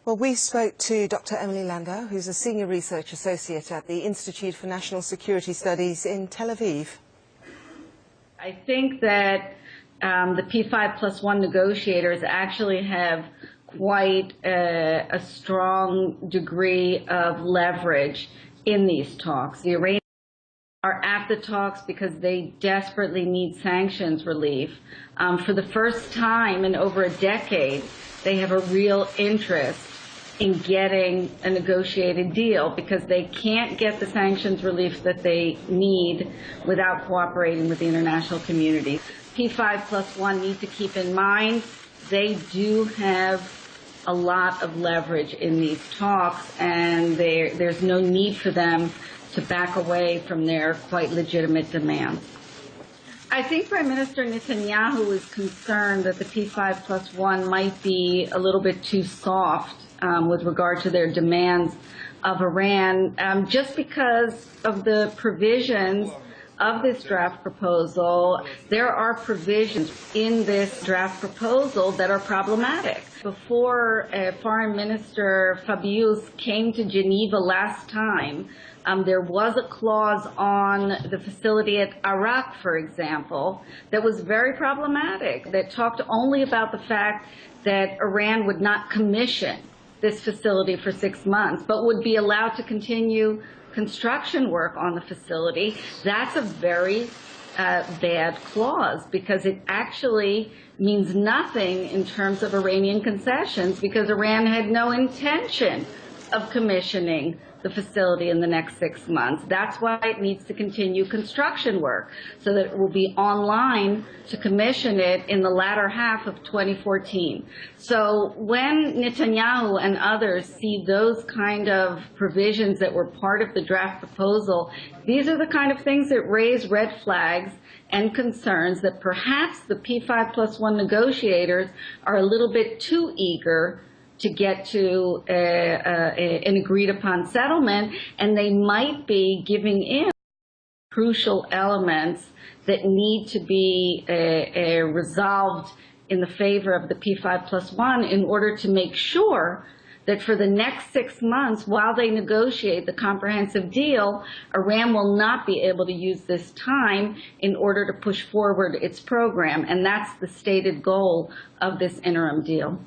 Well, we spoke to Dr. Emily Landau, who's a Senior Research Associate at the Institute for National Security Studies in Tel Aviv. I think that the P5+1 negotiators actually have quite a strong degree of leverage in these talks. The Iranians are at the talks because they desperately need sanctions relief. For the first time in over a decade, they have a real interest in getting a negotiated deal because they can't get the sanctions relief that they need without cooperating with the international community. P5+1 need to keep in mind they do have a lot of leverage in these talks, and there's no need for them to back away from their quite legitimate demands. I think Prime Minister Netanyahu is concerned that the P5+1 might be a little bit too soft with regard to their demands of Iran, just because of the provisions of this draft proposal. There are provisions in this draft proposal that are problematic. Before Foreign Minister Fabius came to Geneva last time, there was a clause on the facility at Arak, for example, that was very problematic, that talked only about the fact that Iran would not commission this facility for 6 months, but would be allowed to continue construction work on the facility. That's a very bad clause because it actually means nothing in terms of Iranian concessions because Iran had no intention of commissioning the facility in the next 6 months. That's why it needs to continue construction work so that it will be online to commission it in the latter half of 2014. So when Netanyahu and others see those kind of provisions that were part of the draft proposal, these are the kind of things that raise red flags and concerns that perhaps the P5+1 negotiators are a little bit too eager to get to an agreed-upon settlement, and they might be giving in crucial elements that need to be resolved in the favor of the P5+1 in order to make sure that for the next 6 months, while they negotiate the comprehensive deal, Iran will not be able to use this time in order to push forward its program, and that's the stated goal of this interim deal.